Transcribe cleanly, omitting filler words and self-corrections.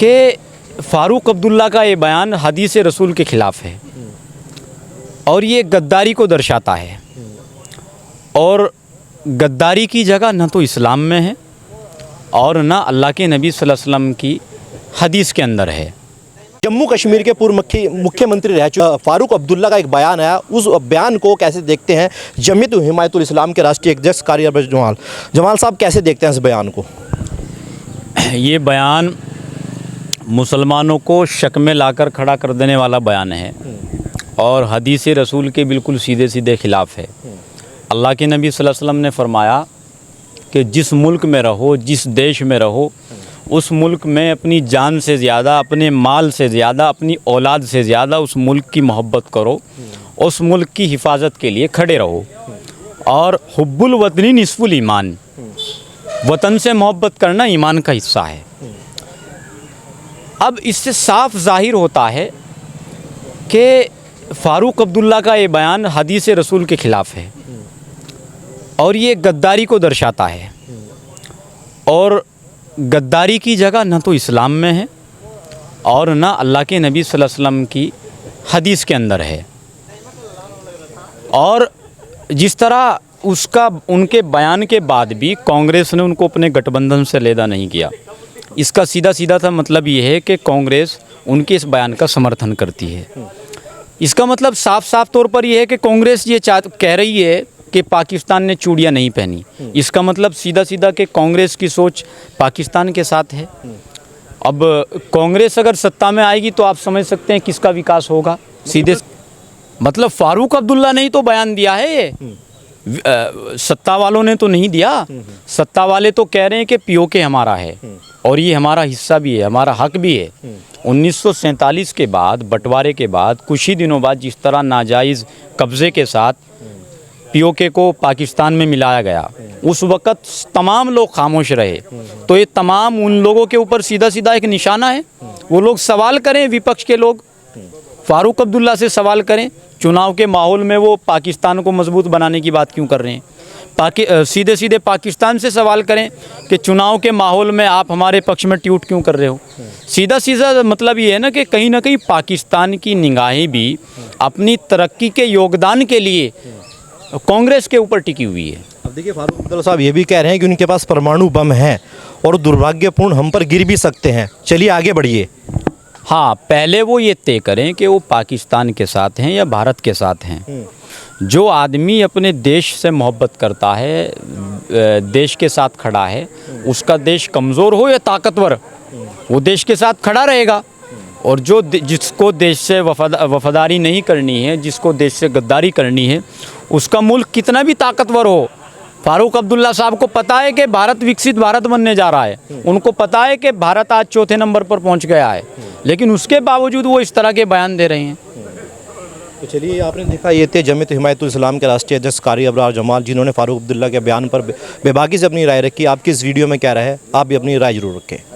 कि फ़ारूक अब्दुल्ला का ये बयान हदीस रसूल के ख़िलाफ़ है और ये गद्दारी को दर्शाता है। और गद्दारी की जगह न तो इस्लाम में है और न अल्लाह के नबी सल्लल्लाहु अलैहि वसल्लम की हदीस के अंदर है। जम्मू कश्मीर के पूर्व मुख्यमंत्री रह चुके फ़ारूक अब्दुल्ला का एक बयान आया, उस बयान को कैसे देखते हैं जमीयत हिमायतुल इस्लाम के राष्ट्रीय अध्यक्ष कारी अब्बास जमाल साहब कैसे देखते हैं इस बयान को? ये बयान मुसलमानों को शक में लाकर खड़ा कर देने वाला बयान है और हदीस रसूल के बिल्कुल सीधे सीधे ख़िलाफ़ है। अल्लाह के नबी सल्लल्लाहु अलैहि वसल्लम ने फरमाया कि जिस मुल्क में रहो, जिस देश में रहो, उस मुल्क में अपनी जान से ज़्यादा, अपने माल से ज़्यादा, अपनी औलाद से ज़्यादा उस मुल्क की मोहब्बत करो, उस मुल्क की हिफाजत के लिए खड़े रहो। और हुब्बुल वतनी निस्फुल ईमान, वतन से मोहब्बत करना ईमान का हिस्सा है। अब इससे साफ ज़ाहिर होता है कि फ़ारूक अब्दुल्ला का ये बयान हदीस रसूल के ख़िलाफ़ है और ये गद्दारी को दर्शाता है। और गद्दारी की जगह न तो इस्लाम में है और न अल्लाह के नबी सल्लल्लाहु अलैहि वसल्लम की हदीस के अंदर है। और जिस तरह उनके बयान के बाद भी कांग्रेस ने उनको अपने गठबंधन से लेदा नहीं किया, इसका सीधा सीधा सा मतलब ये है कि कांग्रेस उनके इस बयान का समर्थन करती है। इसका मतलब साफ साफ तौर पर यह है कि कांग्रेस ये कह रही है कि पाकिस्तान ने चूड़ियाँ नहीं पहनी। इसका मतलब सीधा सीधा कि कांग्रेस की सोच पाकिस्तान के साथ है। अब कांग्रेस अगर सत्ता में आएगी तो आप समझ सकते हैं किसका विकास होगा। सीधे मतलब फ़ारूक अब्दुल्ला ने ही तो बयान दिया है, ये सत्ता वालों ने तो नहीं दिया। सत्ता वाले तो कह रहे हैं कि पीओके हमारा है और ये हमारा हिस्सा भी है, हमारा हक भी है। 1947 के बाद, बंटवारे के बाद, कुछ ही दिनों बाद जिस तरह नाजायज़ कब्ज़े के साथ पीओके को पाकिस्तान में मिलाया गया, उस वक़्त तमाम लोग खामोश रहे। तो ये तमाम उन लोगों के ऊपर सीधा सीधा एक निशाना है। वो लोग सवाल करें, विपक्ष के लोग फ़ारूक अब्दुल्ला से सवाल करें, चुनाव के माहौल में वो पाकिस्तान को मजबूत बनाने की बात क्यों कर रहे हैं। सीधे सीधे पाकिस्तान से सवाल करें कि चुनाव के माहौल में आप हमारे पक्ष में ट्वीट क्यों कर रहे हो। सीधा सीधा मतलब ये है ना कि कहीं ना कहीं पाकिस्तान की निगाहें भी अपनी तरक्की के योगदान के लिए कांग्रेस के ऊपर टिकी हुई है। अब देखिए, फ़ारूक अब्दुल्ला साहब ये भी कह रहे हैं कि उनके पास परमाणु बम है और दुर्भाग्यपूर्ण हम पर गिर भी सकते हैं। चलिए आगे बढ़िए। हाँ, पहले वो ये तय करें कि वो पाकिस्तान के साथ हैं या भारत के साथ हैं। जो आदमी अपने देश से मोहब्बत करता है, देश के साथ खड़ा है, उसका देश कमज़ोर हो या ताकतवर, वो देश के साथ खड़ा रहेगा। और जिसको देश से वफादारी नहीं करनी है, जिसको देश से गद्दारी करनी है, उसका मुल्क कितना भी ताकतवर हो। फ़ारूक अब्दुल्ला साहब को पता है कि भारत विकसित भारत बनने जा रहा है, उनको पता है कि भारत आज चौथे नंबर पर पहुंच गया है, लेकिन उसके बावजूद वो इस तरह के बयान दे रहे हैं। तो चलिए, आपने देखा ये थे जमीयत हिमायतुल इस्लाम के राष्ट्रीय अध्यक्ष कारी अब्बास जमाल, जिन्होंने फ़ारूक अब्दुल्ला के बयान पर बेबाकी से अपनी राय रखी। आपकी इस वीडियो में क्या राय है, आप भी अपनी राय जरूर रखें।